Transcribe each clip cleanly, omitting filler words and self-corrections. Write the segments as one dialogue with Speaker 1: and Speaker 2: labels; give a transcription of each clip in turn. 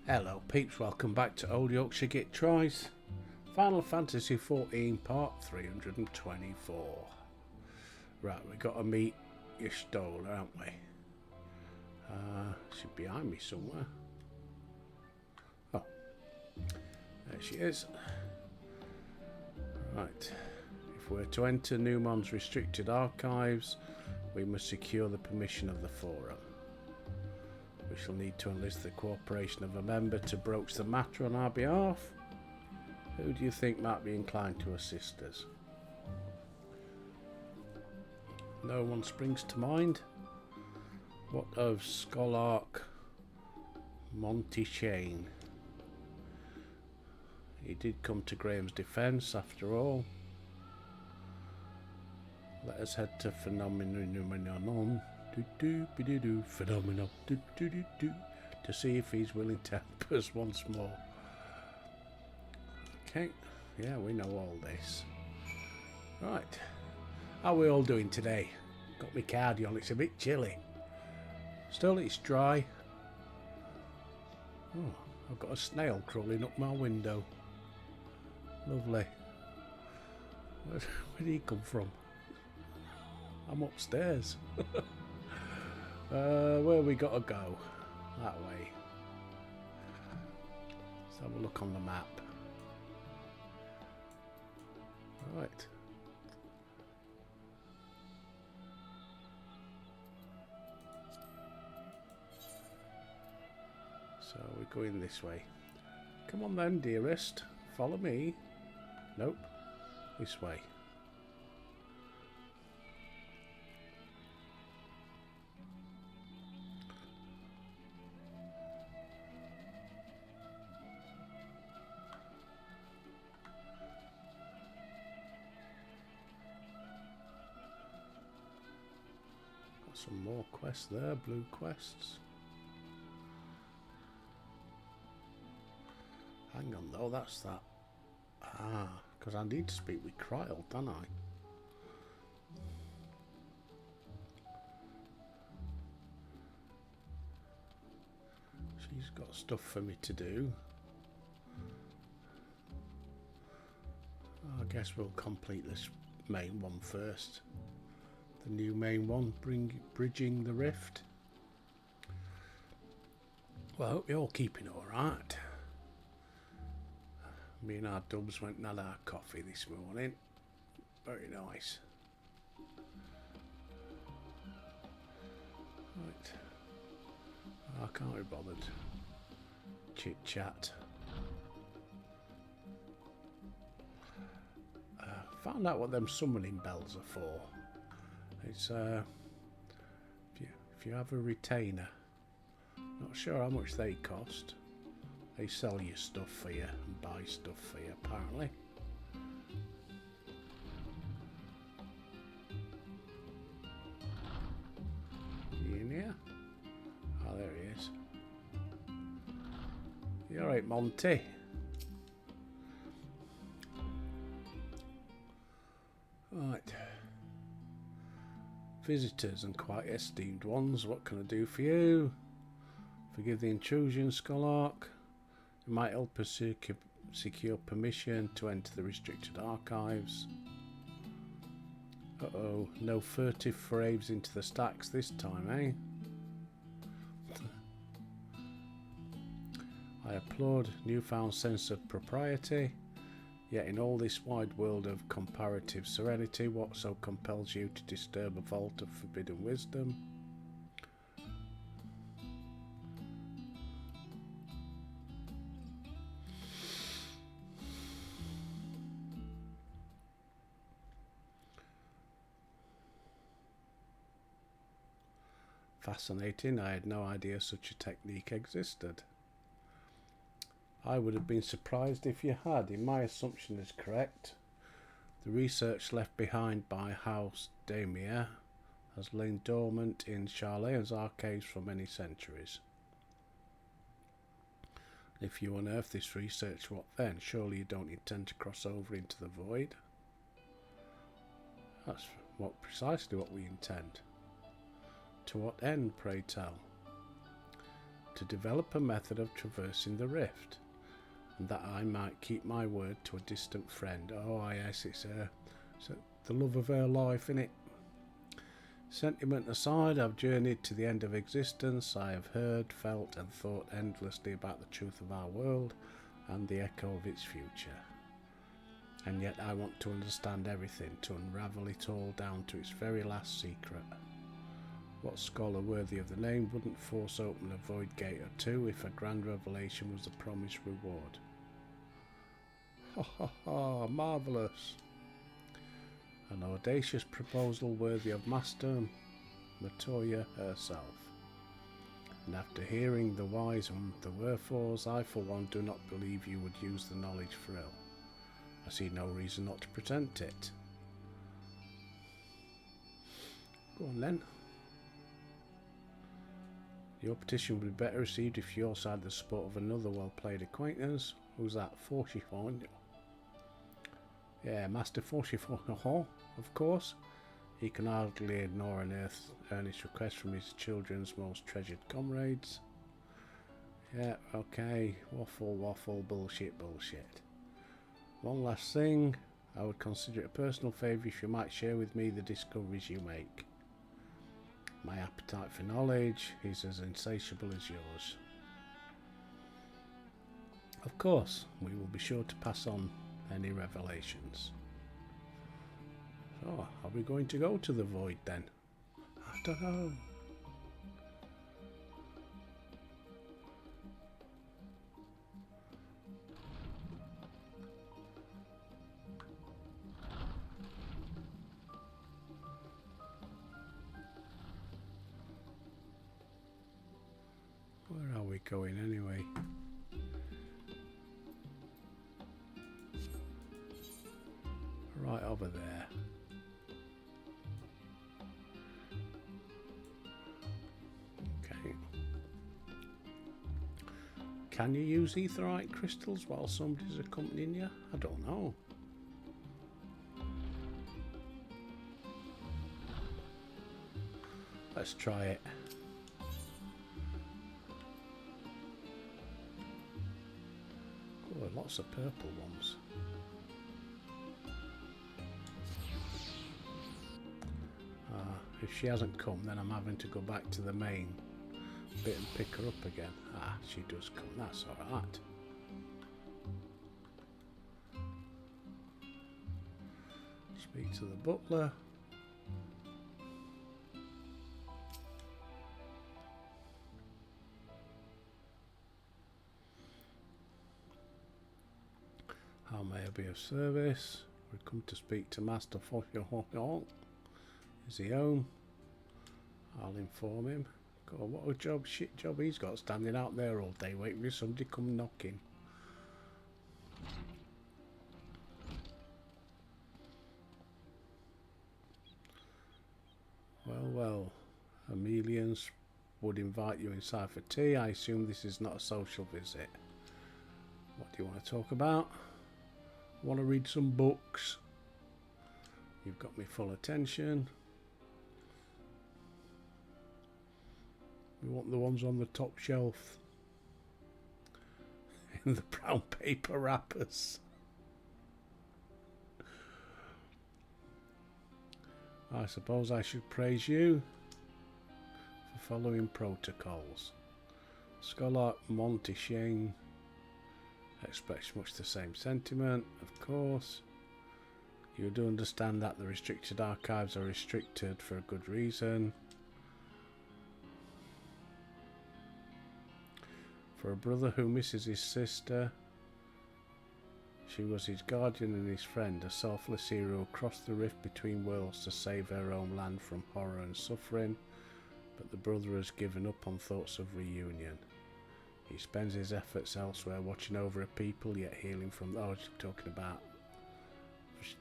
Speaker 1: Hello peeps, welcome back to Old Yorkshire Git Tries. Final Fantasy XIV part 324. Right, we got to meet Y'shtola, haven't we? She's behind me somewhere. Oh, there she is. Right, if we're to enter Numon's restricted archives, we must secure the permission of the Forum. We shall need to enlist the cooperation of a member to broach the matter on our behalf. Who do you think might be inclined to assist us? No one springs to mind. What of Scholarch Montichain? He did come to Graham's defence after all. Let us head to Phenomenon. Phenomenal to see if he's willing to help us once more. Okay, yeah, we know all this. Right, how are we all doing today? Got my cardi on, it's a bit chilly. Still, it's dry. Oh, I've got a snail crawling up my window. Lovely. Where did he come from? I'm upstairs. Where we gotta go? That way. Let's have a look on the map. Right. So we're going this way. Come on then, dearest. Follow me. Nope. This way. Some more quests there, blue quests. Hang on though, that's that. Ah, because I need to speak with Kryl, don't I? She's got stuff for me to do. I guess we'll complete this main one first. The new main one, bridging the rift. Well, I hope you're all keeping alright. Me and our dubs went and had our coffee this morning. Very nice. Right. I can't be bothered. Chit chat. Found out what them summoning bells are for. It's if you have a retainer, not sure how much they cost. They sell you stuff for you and buy stuff for you apparently. You in here? Oh, there he is. You alright, Monty? Right. Visitors and quite esteemed ones, what can I do for you? Forgive the intrusion, Scholarch. It might help us secure permission to enter the restricted archives. Uh-oh, no furtive forays into the stacks this time, eh? I applaud newfound sense of propriety. Yet in all this wide world of comparative serenity, what so compels you to disturb a vault of forbidden wisdom? Fascinating, I had no idea such a technique existed. I would have been surprised if you had. If my assumption is correct, the research left behind by House Damier has lain dormant in Charlayan's archives for many centuries. If you unearth this research, what then? Surely you don't intend to cross over into the void? That's precisely what we intend. To what end, pray tell? to develop a method of traversing the rift, and that I might keep my word to a distant friend. Oh yes, it's the love of her life, innit? Sentiment aside, I've journeyed to the end of existence. I have heard, felt and thought endlessly about the truth of our world and the echo of its future. And yet I want to understand everything, to unravel it all down to its very last secret. What scholar worthy of the name wouldn't force open a void gate or two if a grand revelation was the promised reward? Ha ha ha, marvellous! An audacious proposal worthy of Master Matoya herself. And after hearing the whys and the wherefores, I for one do not believe you would use the knowledge for ill. I see no reason not to present it. Go on then. Your petition would be better received if you also had the support of another well-played acquaintance. Who's that? Forshifon. Yeah, Master Forshifon, of course. He can hardly ignore an earnest request from his children's most treasured comrades. Yeah, okay. Waffle, waffle, bullshit, bullshit. One last thing. I would consider it a personal favour if you might share with me the discoveries you make. My appetite for knowledge is as insatiable as yours. Of course, we will be sure to pass on any revelations. So, are we going to go to the void then? I don't know. Where are we going anyway? Right over there. Okay. Can you use aetheryte crystals while somebody's accompanying you? I don't know. Let's try it. Oh, lots of purple ones. If she hasn't come, then I'm having to go back to the main bit and pick her up again. Ah, she does come. That's alright. Speak to the butler. How may I be of service? We've come to speak to Master Forshifon. Is he home? I'll inform him. God, what a shit job he's got, standing out there all day waiting for somebody to come knocking. Well, Amelians would invite you inside for tea. I assume this is not a social visit. What do you want to talk about? Want to read some books? You've got me full attention. We want the ones on the top shelf in the brown paper wrappers. I suppose I should praise you for following protocols. Scholar Montaigne expressed much the same sentiment, of course. You do understand that the restricted archives are restricted for a good reason. For a brother who misses his sister, she was his guardian and his friend, a selfless hero who crossed the rift between worlds to save her own land from horror and suffering, but the brother has given up on thoughts of reunion. He spends his efforts elsewhere, watching over a people, yet healing from... Oh, she's talking about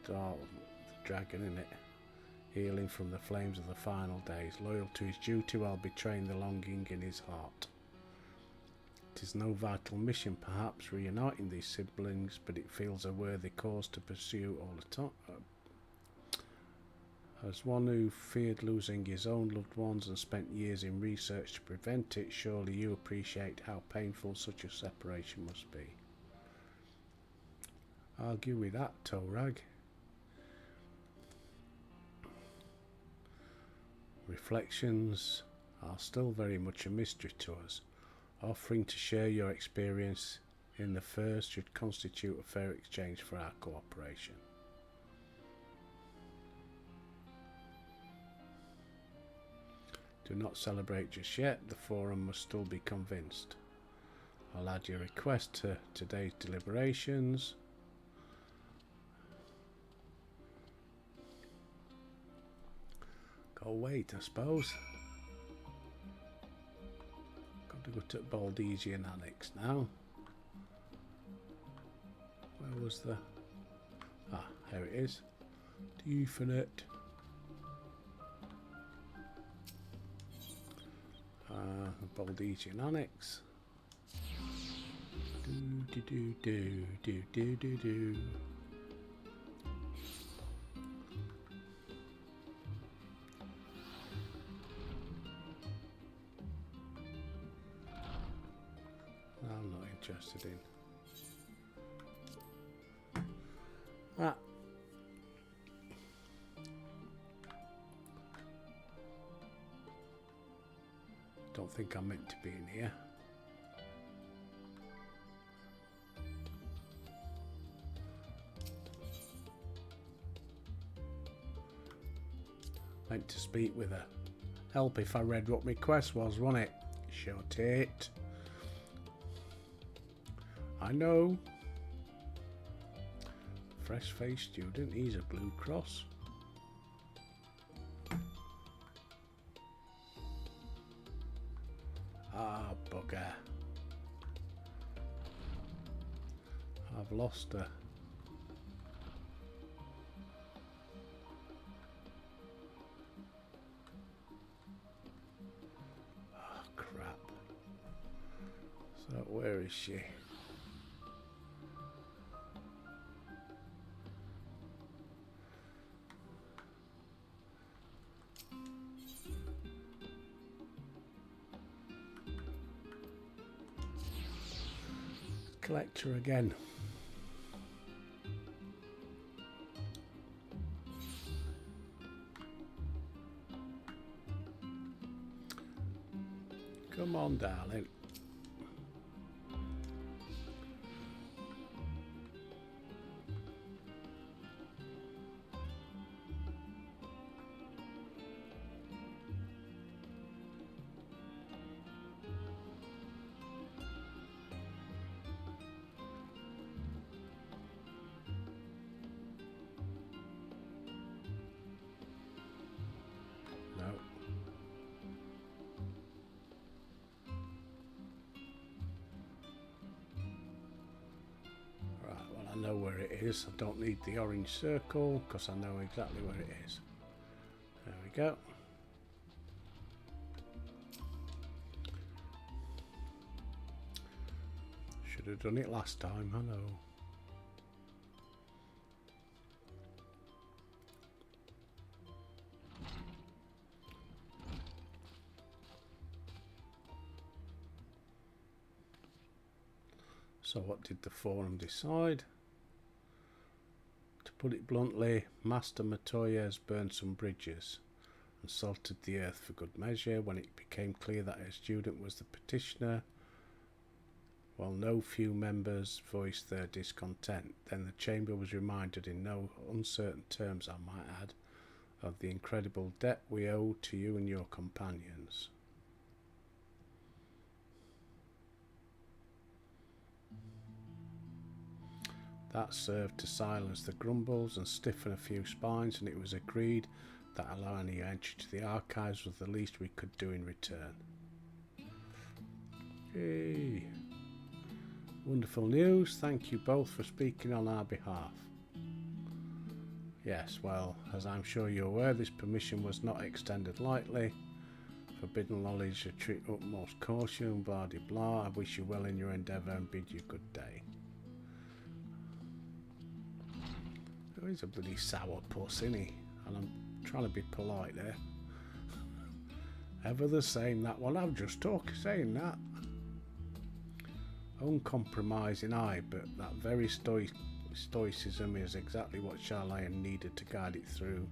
Speaker 1: the dragon, isn't it? Healing from the flames of the final days, loyal to his duty while betraying the longing in his heart. It is no vital mission, perhaps, reuniting these siblings, but it feels a worthy cause to pursue all the time. As one who feared losing his own loved ones and spent years in research to prevent it, surely you appreciate how painful such a separation must be. Argue with that, Torag. Reflections are still very much a mystery to us. Offering to share your experience in the first should constitute a fair exchange for our cooperation. Do not celebrate just yet, the forum must still be convinced. I'll add your request to today's deliberations. Go wait, I suppose. Got to go to Baldesian Annex now. Where was the... Ah, here it is. Definite. Baldesian Annex. Do. I'm not interested in that. Don't think I'm meant to be in here. Meant to speak with her. Help if I read what my quest was, wasn't it? Shut it. I know. Fresh-faced student, he's a Blue Cross. Ah, bugger. I've lost her. Oh, crap. So, where is she? Collector again. Come on, darling. I know where it is. I don't need the orange circle because I know exactly where it is. There we go. Should have done it last time, I know. So what did the forum decide? To put it bluntly, Master Matoyas burned some bridges and salted the earth for good measure. When it became clear that a student was the petitioner, while no few members voiced their discontent, then the chamber was reminded in no uncertain terms, I might add, of the incredible debt we owe to you and your companions. That served to silence the grumbles and stiffen a few spines, and it was agreed that allowing you entry to the archives was the least we could do in return. Hey. Wonderful news. Thank you both for speaking on our behalf. Yes, well, as I'm sure you're aware, this permission was not extended lightly. Forbidden knowledge should treat utmost caution, blah de blah. I wish you well in your endeavour and bid you good day. He's a bloody sour puss, isn't he? And I'm trying to be polite there. Ever the same, that one. I'm just saying that. Uncompromising, aye, but that very stoicism is exactly what Sharlayan needed to guide it through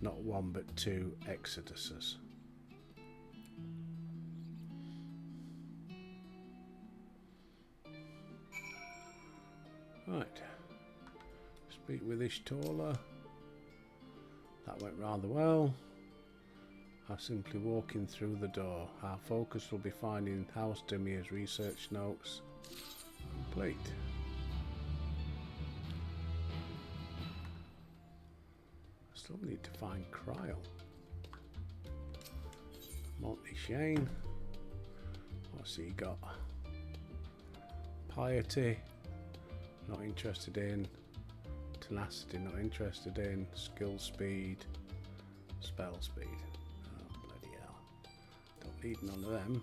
Speaker 1: not one but two exoduses. Right. Speak with Ishtola. That went rather well. Are simply walking through the door. Our focus will be finding House Demir's research notes. Complete. Still need to find Cryle. Monty Shane. What's he got? Piety. Not interested in. Tenacity. Not interested in. Skill speed. Spell speed. Need none of them.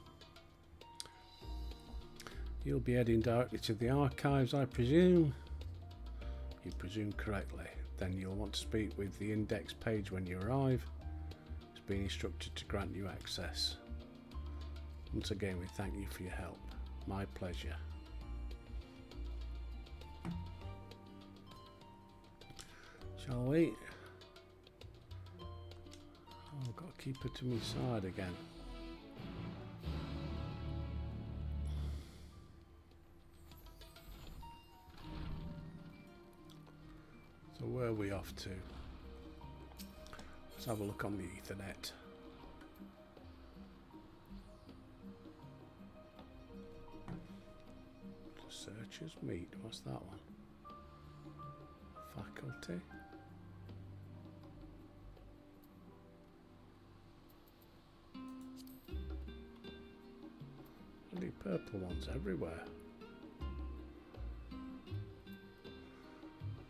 Speaker 1: You'll be heading directly to the archives, I presume. You presume correctly. Then you'll want to speak with the index page when you arrive. It's been instructed to grant you access. Once again, we thank you for your help. My pleasure. Shall we? Oh, I've got to keep her to my side again. So where are we off to? Let's have a look on the Ethernet. Searchers meet. What's that one? Faculty. Bloody purple ones everywhere.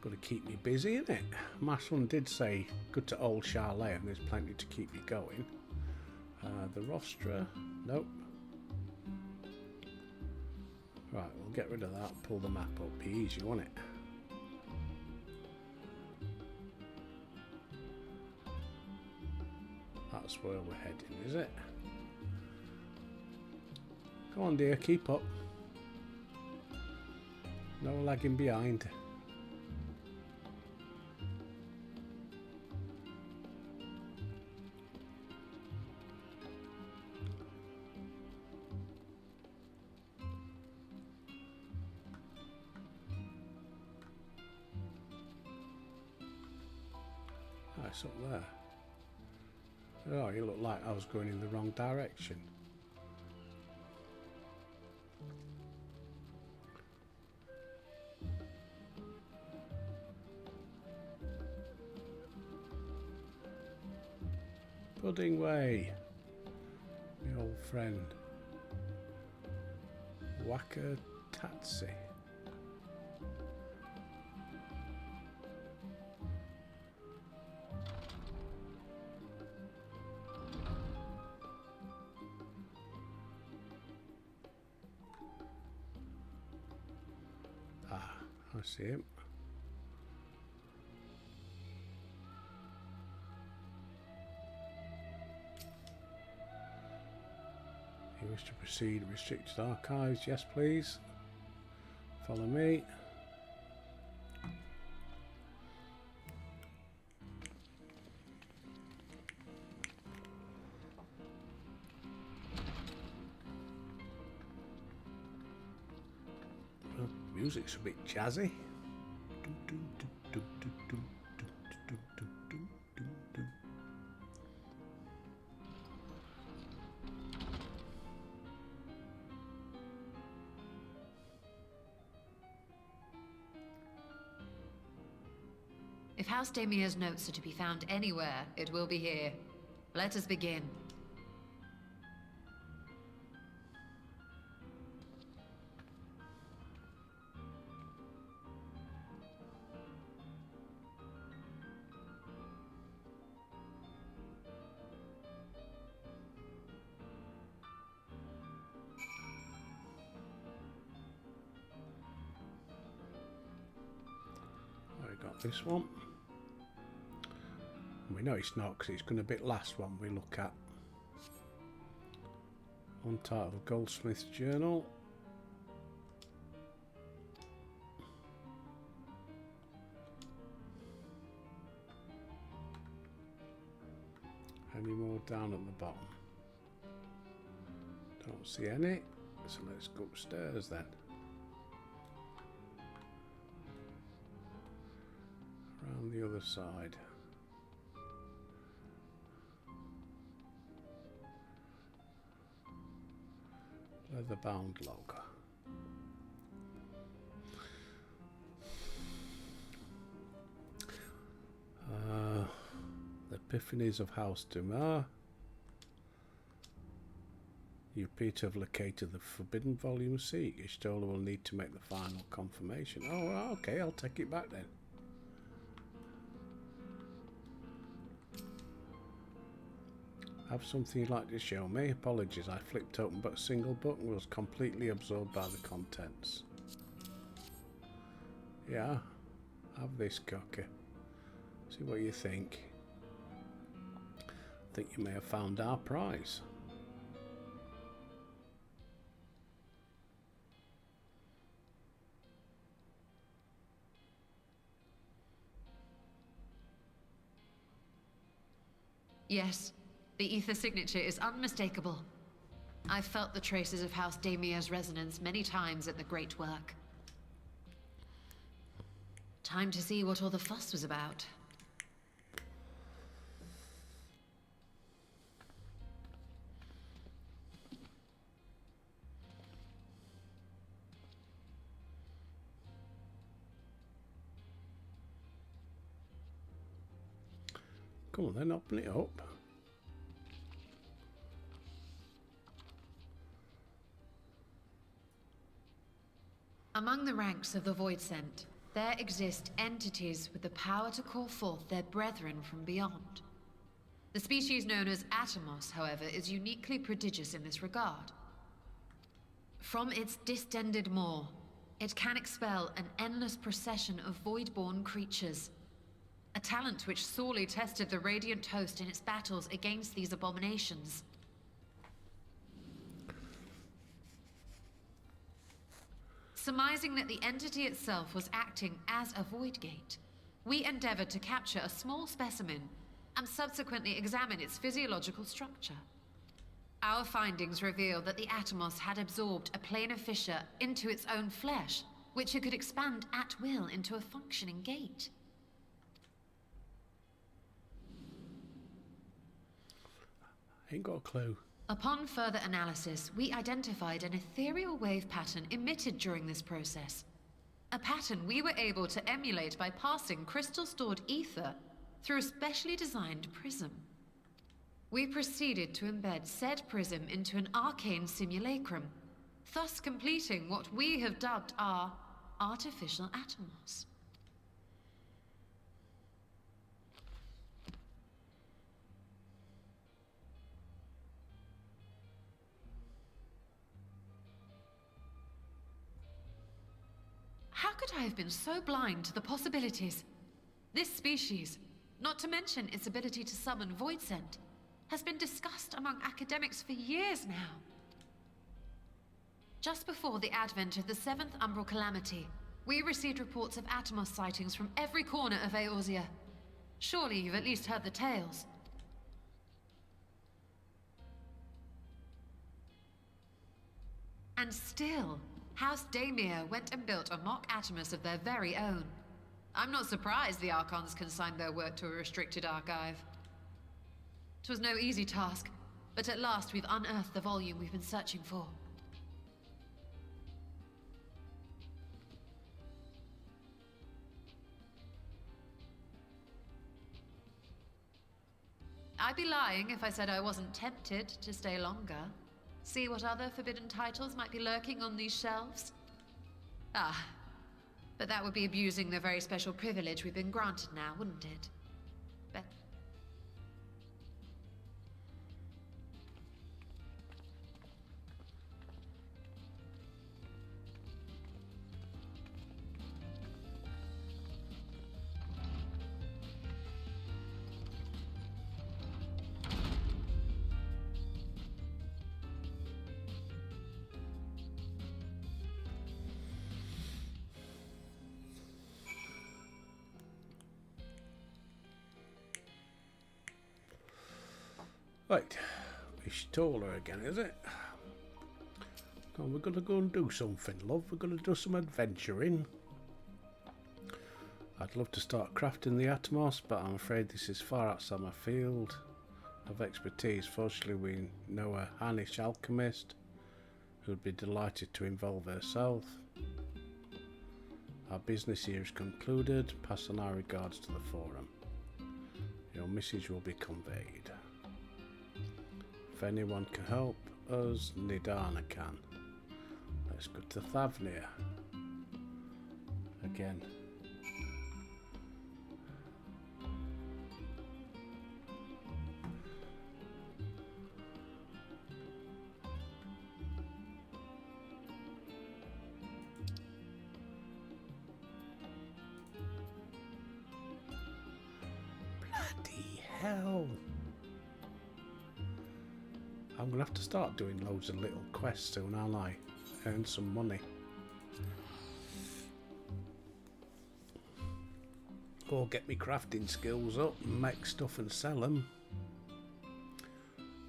Speaker 1: Got to keep me busy, innit? My son did say, good to old Sharlayan, there's plenty to keep you going. The rostra, nope. Right, we'll get rid of that, pull the map up, be easy, won't it? That's where we're heading, is it? Come on dear, keep up. No lagging behind. It's up there. Oh, you look like I was going in the wrong direction. Pudding Way. My old friend. Waka Tatsi. I see him. You wish to proceed restricted archives? Yes, please. Follow me. Music's a bit jazzy.
Speaker 2: If House Demir's notes are to be found anywhere, it will be here. Let us begin.
Speaker 1: I got this one. We know it's not because it's going to be last one we look at. Untitled Goldsmith's Journal. Any more down at the bottom? Don't see any, so let's go upstairs then. Around the other side. Leather bound log. The Epiphanies of House Dumas. You appear to have located the forbidden volume seek. Y'shtola will need to make the final confirmation. Oh, okay, I'll take it back then. Have something you'd like to show me? Apologies, I flipped open but a single book and was completely absorbed by the contents. Yeah, have this cookie. See what you think. I think you may have found our prize.
Speaker 2: Yes, the ether signature is unmistakable. I've felt the traces of House Damia's resonance many times at the Great Work. Time to see what all the fuss was about.
Speaker 1: Come on then, open it up.
Speaker 2: Among the ranks of the Voidsent, there exist entities with the power to call forth their brethren from beyond. The species known as Atomos, however, is uniquely prodigious in this regard. From its distended maw, it can expel an endless procession of void-born creatures. A talent which sorely tested the Radiant Host in its battles against these abominations. Surmising that the entity itself was acting as a void gate, we endeavored to capture a small specimen and subsequently examine its physiological structure. Our findings reveal that the Atomos had absorbed a planar fissure into its own flesh, which it could expand at will into a functioning gate.
Speaker 1: Ain't got a clue.
Speaker 2: Upon further analysis, we identified an ethereal wave pattern emitted during this process. A pattern we were able to emulate by passing crystal-stored ether through a specially designed prism. We proceeded to embed said prism into an arcane simulacrum, thus completing what we have dubbed our artificial Atomos. How could I have been so blind to the possibilities? This species, not to mention its ability to summon Voidsent, has been discussed among academics for years now. Just before the advent of the 7th Umbral Calamity, we received reports of Atomos sightings from every corner of Eorzea. Surely you've at least heard the tales. And still, House Damia went and built a mock Atomos of their very own. I'm not surprised the Archons consigned their work to a restricted archive. It was no easy task, but at last we've unearthed the volume we've been searching for. I'd be lying if I said I wasn't tempted to stay longer. See what other forbidden titles might be lurking on these shelves? Ah, but that would be abusing the very special privilege we've been granted now, wouldn't it? But...
Speaker 1: Right, it's taller again, is it? Come on, we're gonna go and do something, love. We're gonna do some adventuring. I'd love to start crafting the Atmos, but I'm afraid this is far outside my field of expertise. Fortunately, we know a Hannish alchemist who'd be delighted to involve herself. Our business here is concluded. Pass on our regards to the forum. Your message will be conveyed. If anyone can help us, Nidana can. Let's go to Thavnir. Again. Bloody hell. I'm going to have to start doing loads of little quests soon, aren't I? Earn some money. Or get me crafting skills up and make stuff and sell them.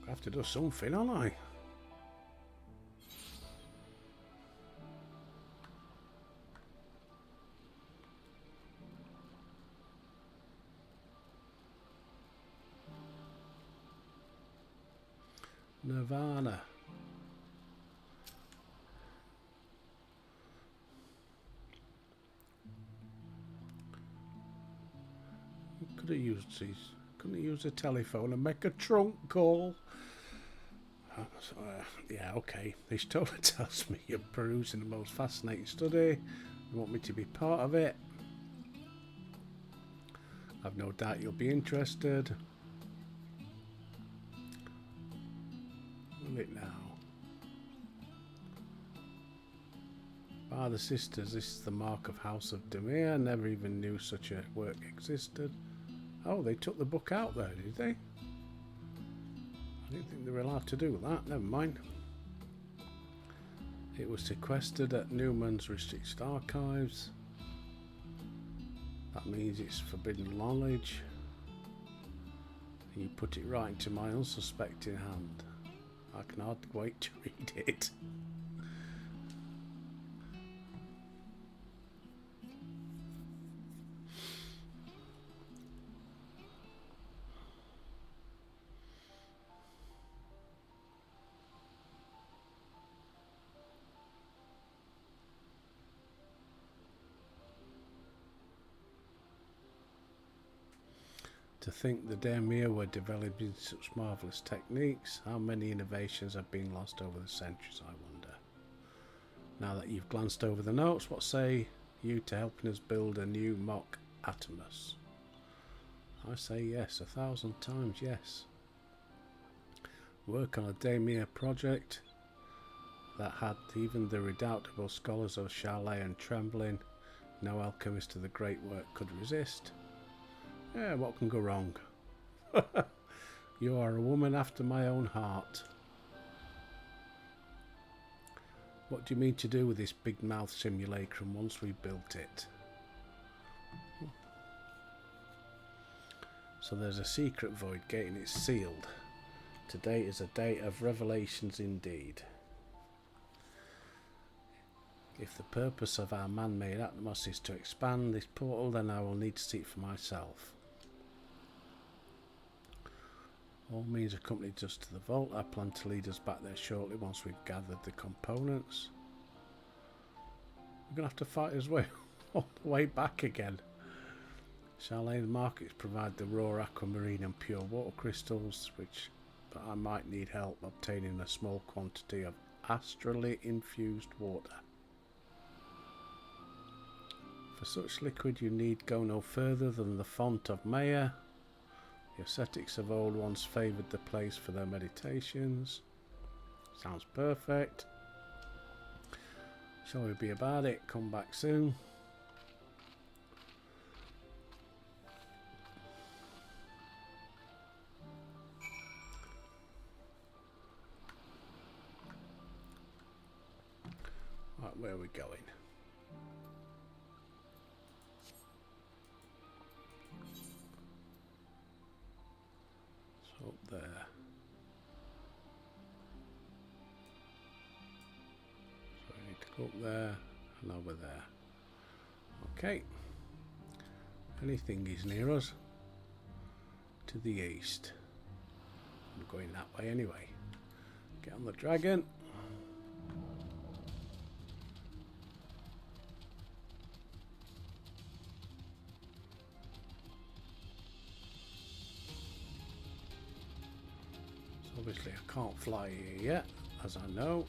Speaker 1: I have to do something, aren't I? Nirvana. Could have used these. Couldn't use a telephone and make a trunk call. Yeah, okay. This totally tells me you're perusing the most fascinating study. You want me to be part of it. I've no doubt you'll be interested. Will it now? Father, sisters, this is the mark of House of Demir. I never even knew such a work existed. Oh, they took the book out there, did they? I didn't think they were allowed to do that. Never mind. It was sequestered at Newman's restricted archives. That means it's forbidden knowledge. And you put it right into my unsuspecting hand. I can hardly wait to read it. To think the Demir were developing such marvellous techniques. How many innovations have been lost over the centuries, I wonder. Now that you've glanced over the notes, what say you to helping us build a new mock Atomus? I say yes, 1,000 times yes. Work on a Demir project that had even the redoubtable scholars of Charlet and Trembling. No alchemist of the great work could resist. Yeah, what can go wrong? You are a woman after my own heart. What do you mean to do with this big mouth simulacrum once we've built it? So there's a secret void gate and it's sealed. Today is a day of revelations indeed. If the purpose of our man-made Atmos is to expand this portal, then I will need to see it for myself. All means accompanied us to the vault. I plan to lead us back there shortly once we've gathered the components. We're going to have to fight his way all the way back again. Charlene markets provide the raw aquamarine and pure water crystals, but I might need help obtaining a small quantity of astrally infused water. For such liquid you need go no further than the font of Maya. The ascetics of old once favoured the place for their meditations. Sounds perfect. Shall we be about it? Come back soon. Right, where are we going? Up there. Up there and over there. Okay. Anything is near us. To the east. I'm going that way anyway. Get on the dragon. So obviously I can't fly here yet, as I know.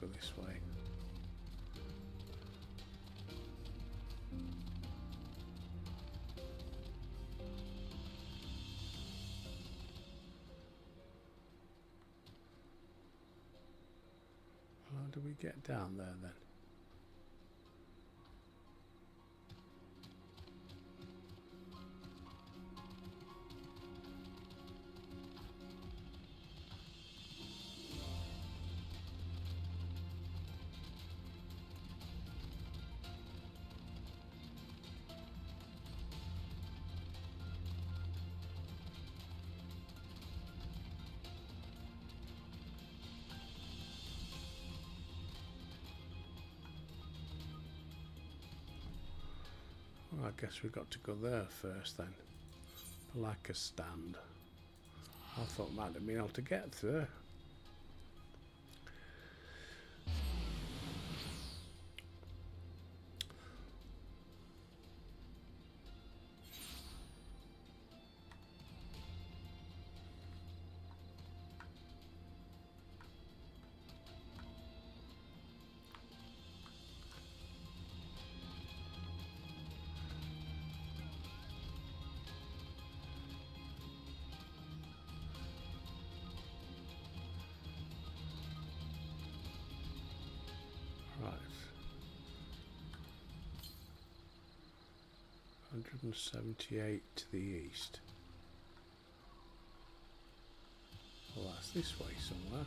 Speaker 1: Go this way. How do we get down there then? Well, I guess we've got to go there first then. Like a stand. I thought might have been able to get through. Right. 178 to the east. Well, that's this way somewhere.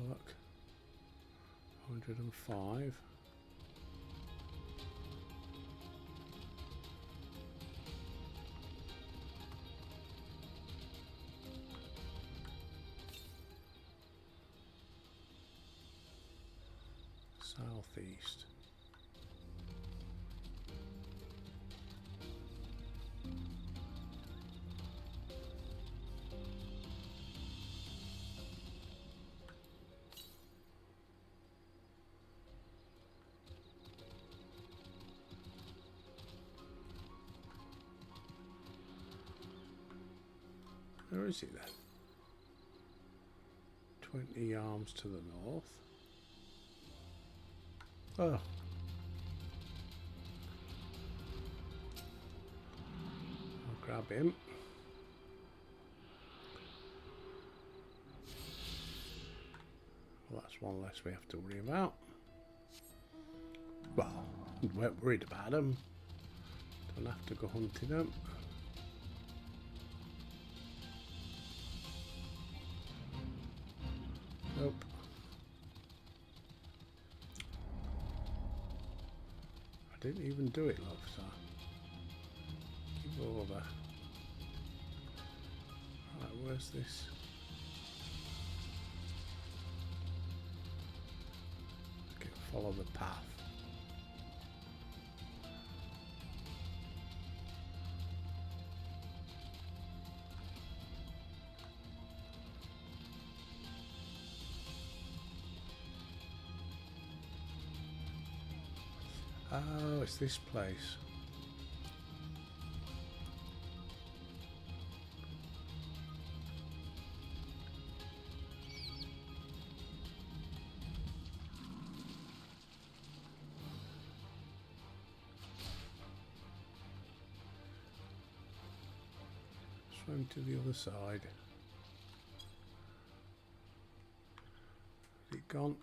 Speaker 1: Look. 105. Southeast. Where is it then? 20 arms to the north. Oh. I'll grab him. Well, that's one less we have to worry about. Well, we weren't worried about them. Don't have to go hunting them. Nope. I didn't even do it, love, so keep over. Right, where's this? Okay, follow the path. Oh, it's this place. Swim to the other side. Is it gone?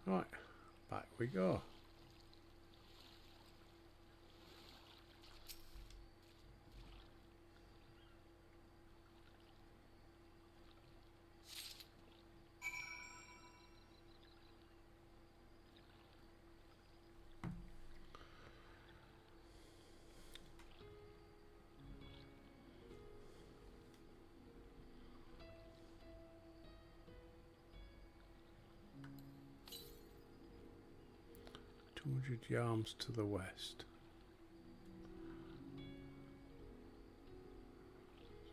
Speaker 1: Right, back we go. Yards to the west.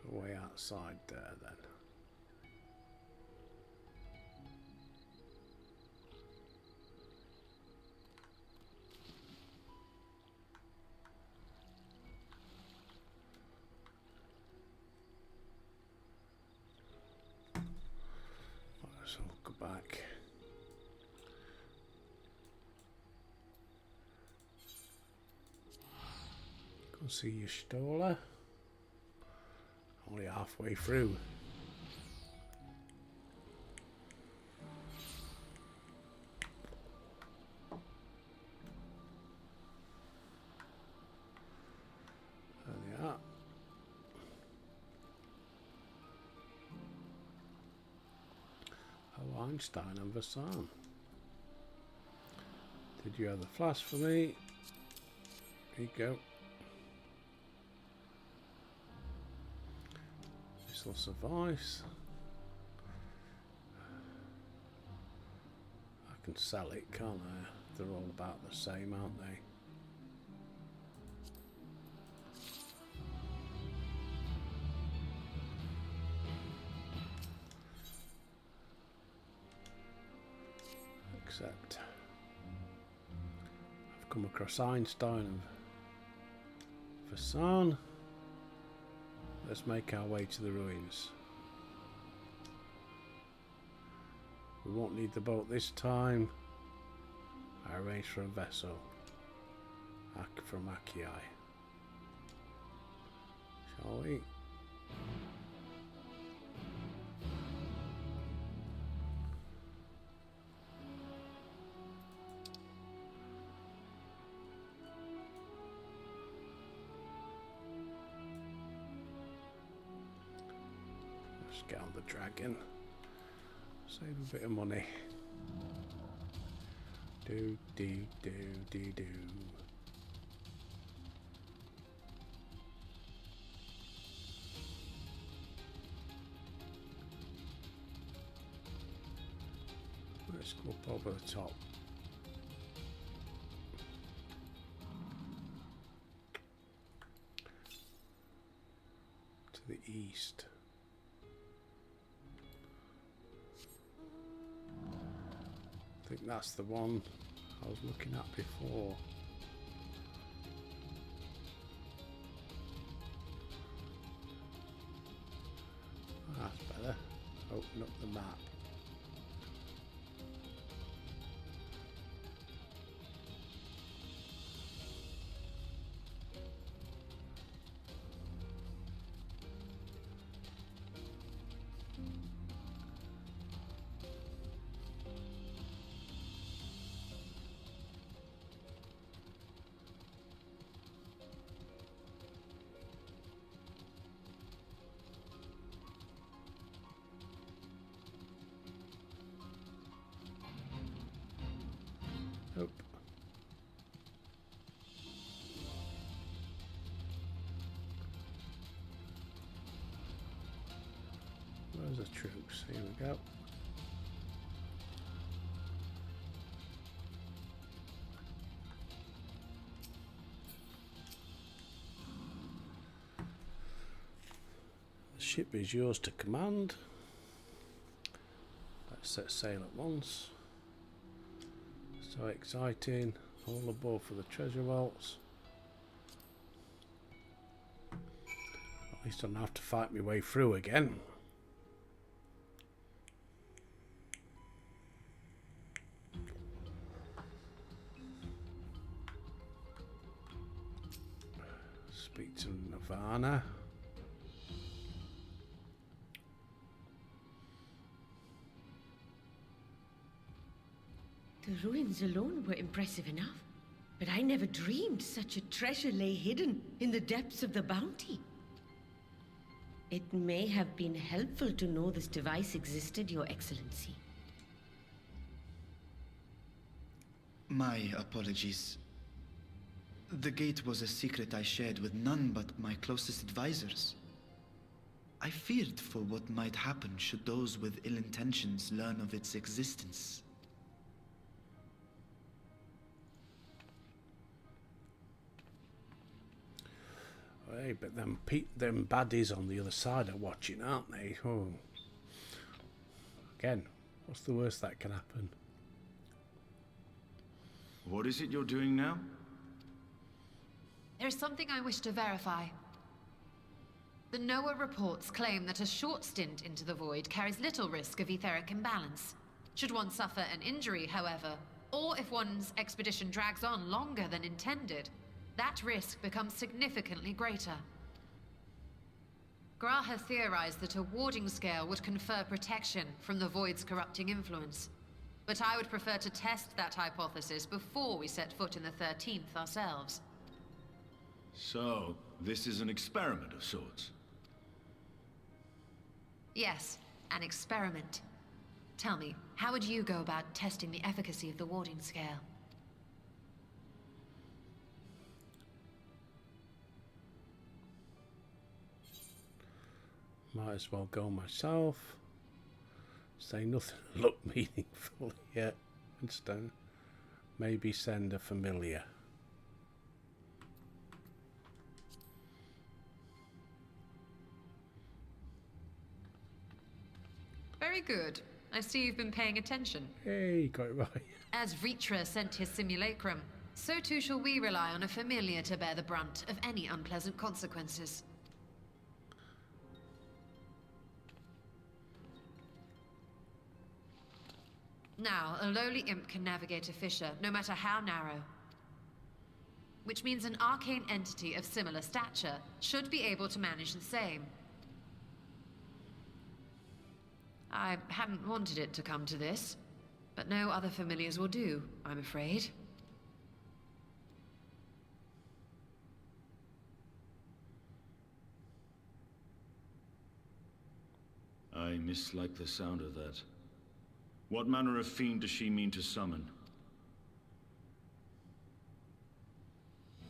Speaker 1: So way outside there then. Let's all go back. See your Stola. Only halfway through. There they are. Oh, Einstein and Vassan. Did you have the flask for me? Here you go. Will suffice. I can sell it, can't I? They're all about the same, aren't they? Except I've come across Einstein and Vassan. Let's make our way to the ruins. We won't need the boat this time. I arranged for a vessel from Akiai. Shall we? Get on the dragon. Save a bit of money. Do. Let's go up over the top. To the east. I think that's the one I was looking at before. That's better. Open up the map. Nope. Where's the troops? Here we go. The ship is yours to command. Let's set sail at once. So exciting. All aboard for the treasure vaults. At least I don't have to fight my way through again. Speak to Nirvana.
Speaker 3: ruins alone were impressive enough. But I never dreamed such a treasure lay hidden in the depths of the Bounty. It may have been helpful to know this device existed, Your Excellency.
Speaker 4: My apologies. The gate was a secret I shared with none but my closest advisors. I feared for what might happen should those with ill intentions learn of its existence.
Speaker 1: Hey, but them baddies on the other side are watching, aren't they? Oh. Again, what's the worst that can happen?
Speaker 5: What is it you're doing now?
Speaker 2: There is something I wish to verify. The NOAA reports claim that a short stint into the void carries little risk of etheric imbalance. Should one suffer an injury, however, or if one's expedition drags on longer than intended, that risk becomes significantly greater. Graha theorized that a warding scale would confer protection from the void's corrupting influence. But I would prefer to test that hypothesis before we set foot in the 13th ourselves.
Speaker 5: So, this is an experiment of sorts.
Speaker 2: Yes, an experiment. Tell me, how would you go about testing the efficacy of the warding scale?
Speaker 1: Might as well go myself. Say nothing look meaningful yet. Instead, maybe send a familiar.
Speaker 2: Very good. I see you've been paying attention.
Speaker 1: Hey, got it right.
Speaker 2: As Vritra sent his simulacrum, so too shall we rely on a familiar to bear the brunt of any unpleasant consequences. Now, a lowly imp can navigate a fissure, no matter how narrow. Which means an arcane entity of similar stature should be able to manage the same. I hadn't wanted it to come to this, but no other familiars will do, I'm afraid.
Speaker 5: I mislike the sound of that. What manner of fiend does she mean to summon?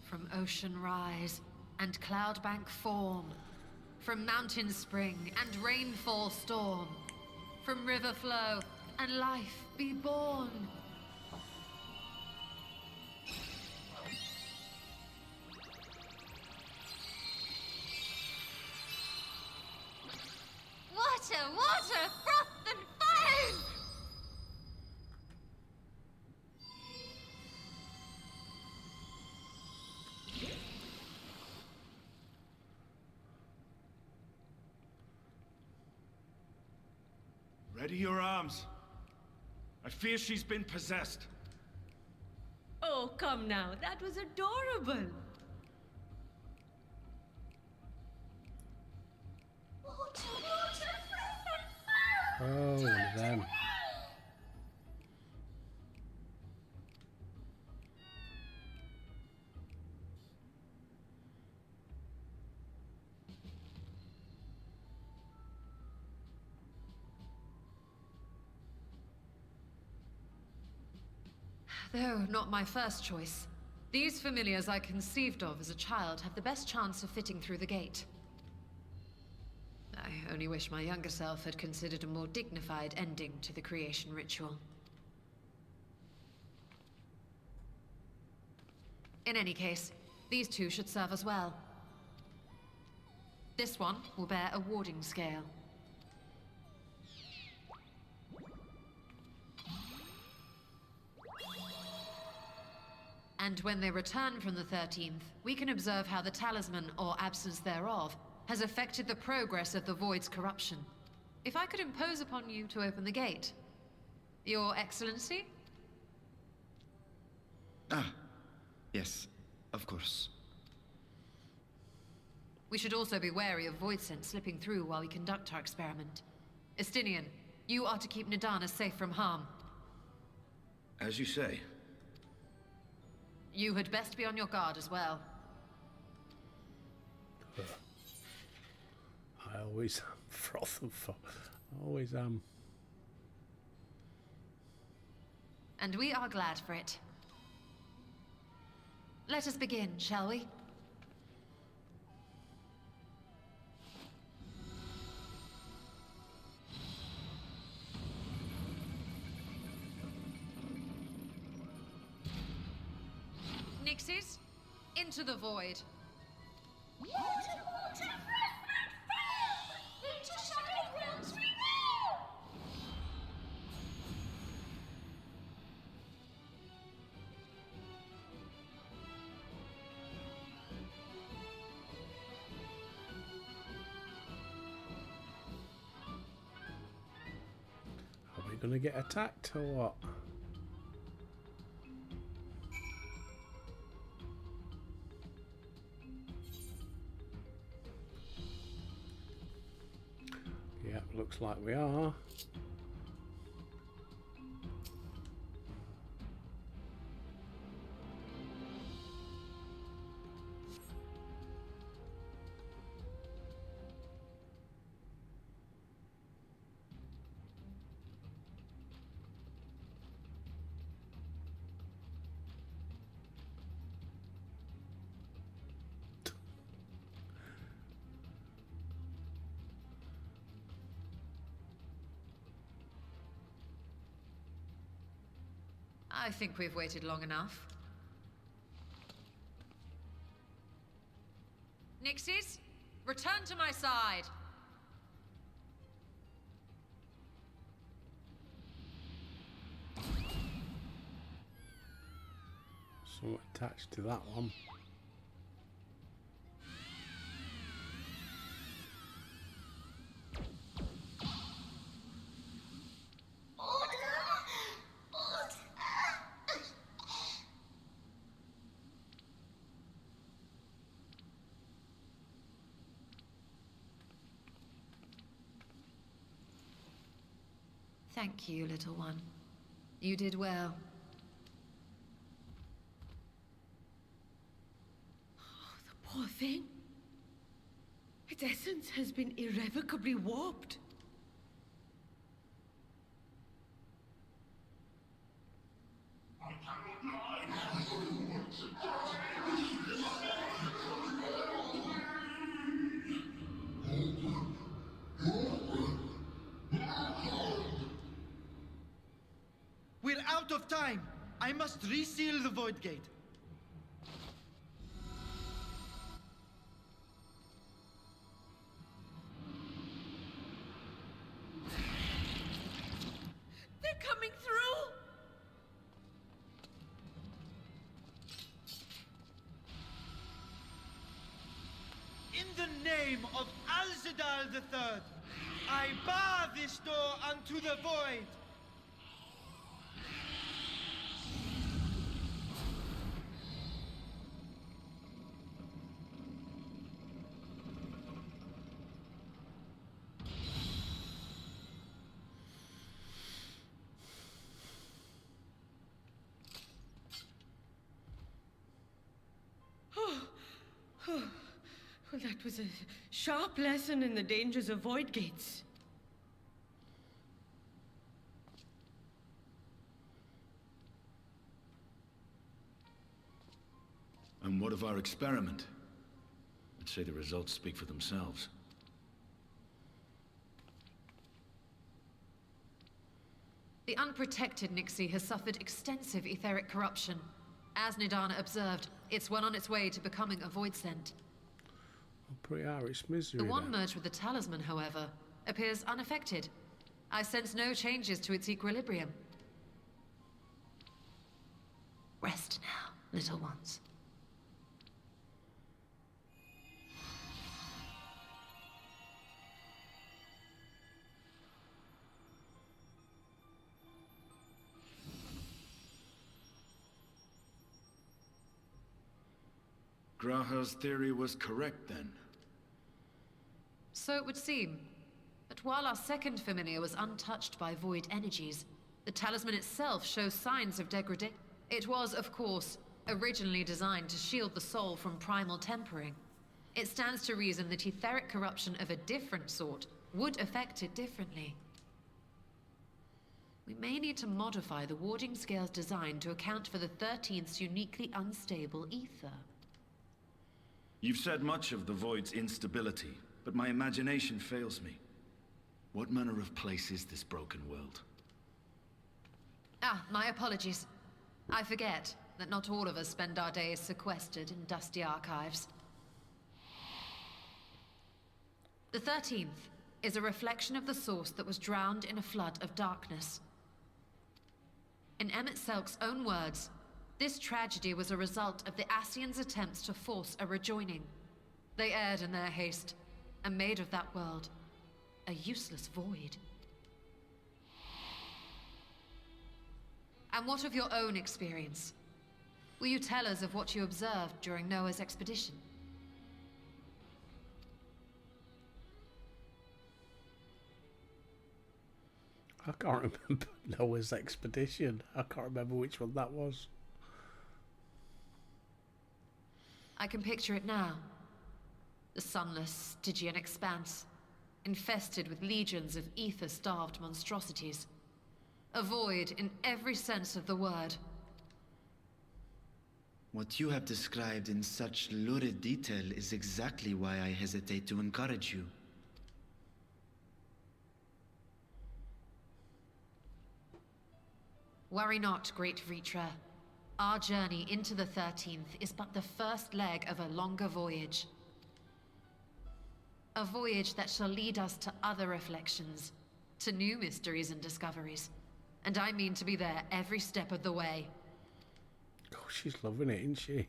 Speaker 2: From ocean rise and cloudbank form, from mountain spring and rainfall storm, from river flow and life be born. Water, water, froth and fire!
Speaker 5: Ready your arms. I fear she's been possessed.
Speaker 3: Oh, come now. That was adorable.
Speaker 2: Water, water, froth and fire!
Speaker 1: Oh, one of them.
Speaker 2: Though not my first choice. These familiars I conceived of as a child have the best chance of fitting through the gate. I only wish my younger self had considered a more dignified ending to the creation ritual. In any case, these two should serve us well. This one will bear a warding scale. And when they return from the 13th, we can observe how the talisman, or absence thereof, has affected the progress of the Void's corruption. If I could impose upon you to open the gate. Your Excellency?
Speaker 4: Ah, yes, of course.
Speaker 2: We should also be wary of void scent slipping through while we conduct our experiment. Estinian, you are to keep Nadana safe from harm.
Speaker 5: As you say.
Speaker 2: You had best be on your guard as well.
Speaker 1: I always am frothing for. I always am.
Speaker 2: And we are glad for it. Let us begin, shall we? Nixies, into the void.
Speaker 6: Water, water, fragment, fail! Into Shadow Realms we go!
Speaker 1: Are we going to get attacked or what? Yeah, looks like we are.
Speaker 2: I think we've waited long enough. Nixies, return to my side.
Speaker 1: Something attached to that one.
Speaker 2: Thank you, little one. You did well.
Speaker 3: Oh, the poor thing. Its essence has been irrevocably warped.
Speaker 4: We're out of time. I must reseal the Void Gate.
Speaker 3: They're coming through!
Speaker 4: In the name of Alzadal III, I bar this door unto the void.
Speaker 3: Well, that was a sharp lesson in the dangers of void gates.
Speaker 5: And what of our experiment? I'd say the results speak for themselves.
Speaker 2: The unprotected Nixie has suffered extensive etheric corruption. As Nidana observed, it's well on its way to becoming a void scent.
Speaker 1: Pretty Irish misery.
Speaker 2: The one
Speaker 1: then.
Speaker 2: merged with the talisman, however, appears unaffected. I sense no changes to its equilibrium. Rest now, little ones.
Speaker 5: Graha's theory was correct then.
Speaker 2: So it would seem. But while our second familiar was untouched by void energies, The talisman itself shows signs of degradation. It was, of course, originally designed to shield the soul from primal tempering. It stands to reason that etheric corruption of a different sort would affect it differently. We may need to modify the warding scale's design to account for the 13th's uniquely unstable ether.
Speaker 5: You've said much of the Void's instability, but my imagination fails me. What manner of place is this broken world?
Speaker 2: Ah, my apologies. I forget that not all of us spend our days sequestered in dusty archives. The 13th is a reflection of the source that was drowned in a flood of darkness. In Emet-Selch's own words, this tragedy was a result of the Ascians' attempts to force a rejoining. They erred in their haste, and made of that world a useless void. And what of your own experience? Will you tell us of what you observed during Noah's expedition?
Speaker 1: I can't remember Noah's expedition. I can't remember which one that was.
Speaker 2: I can picture it now. The sunless, Stygian expanse, infested with legions of ether-starved monstrosities. A void in every sense of the word.
Speaker 4: What you have described in such lurid detail is exactly why I hesitate to encourage you.
Speaker 2: Worry not, great Vritra. Our journey into the 13th is but the first leg of a longer voyage. A voyage that shall lead us to other reflections, to new mysteries and discoveries. And I mean to be there every step of the way.
Speaker 1: Oh, she's loving it, isn't she?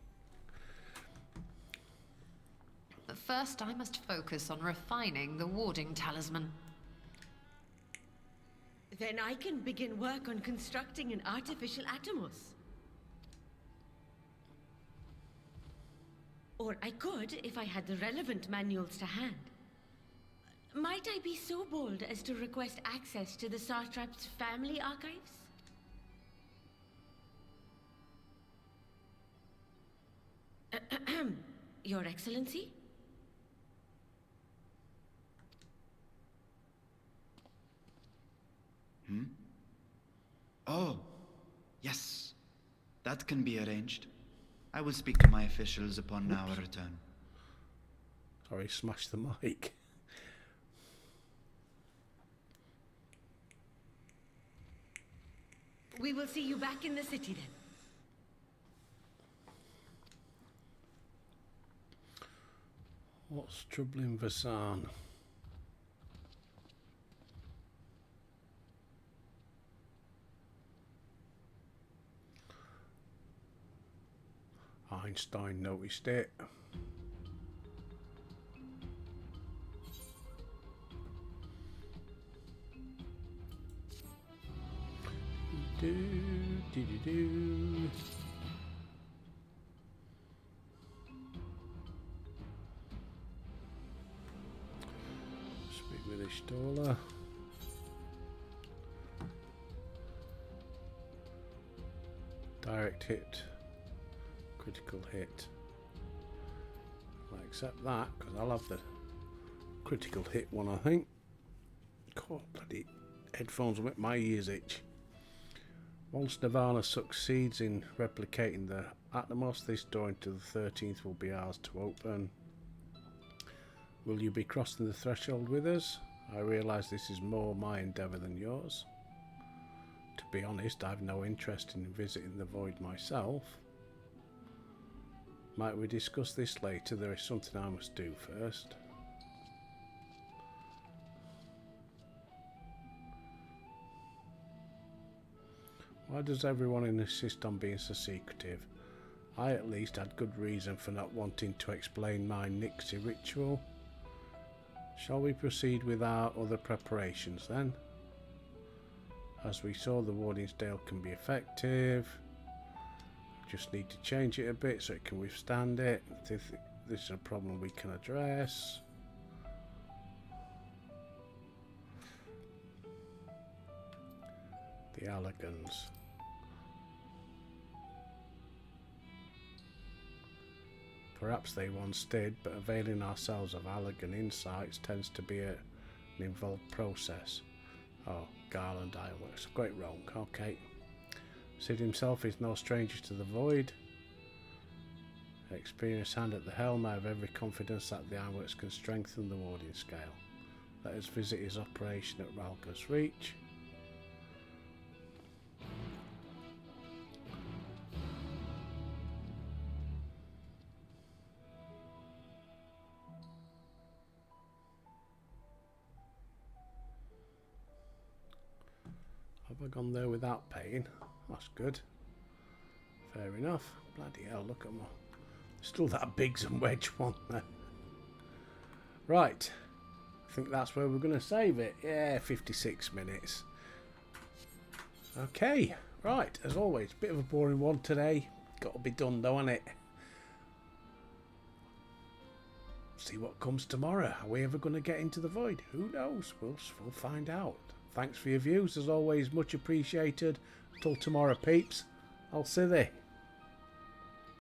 Speaker 2: But first I must focus on refining the warding talisman.
Speaker 3: Then I can begin work on constructing an artificial Atomos. Or I could, if I had the relevant manuals to hand. Might I be so bold as to request access to the Satrap's family archives? Your Excellency?
Speaker 4: Oh, yes. That can be arranged. I will speak to my officials upon our return.
Speaker 1: Sorry, smashed the mic.
Speaker 3: We will see you back in the city then.
Speaker 1: What's troubling Vasan? Einstein noticed it. Do. Speak with Ishtola. Direct hit. Critical hit. I'll accept that because I'll have the critical hit one, I think. God, bloody headphones will make my ears itch. Once Nirvana succeeds in replicating the Atomos, this door into the 13th will be ours to open. Will you be crossing the threshold with us? I realise this is more my endeavour than yours. To be honest, I have no interest in visiting the void myself. Might we discuss this later? There is something I must do first. Why does everyone insist on being so secretive? I at least had good reason for not wanting to explain my Nixie ritual. Shall we proceed with our other preparations then? As we saw, the warding scale can be effective. Just need to change it a bit so it can withstand it. This is a problem we can address. The The Allagans. Perhaps they once did, but availing ourselves of Allagan insights tends to be an involved process. Oh, Garland Ironworks. Got it wrong. Okay. Sid himself is no stranger to the void. An experienced hand at the helm, I have every confidence that the Ironworks can strengthen the warding scale. Let us visit his operation at Ralgus Reach. Have I gone there without paying? That's good. Fair enough. Bloody hell, look at my... Still that Biggs and Wedge one there. Right. I think that's where we're going to save it. Yeah, 56 minutes. Okay. Right, as always, bit of a boring one today. Got to be done though, hasn't it? See what comes tomorrow. Are we ever going to get into the void? Who knows? We'll find out. Thanks for your views, as always, much appreciated. Until tomorrow, peeps. I'll see you.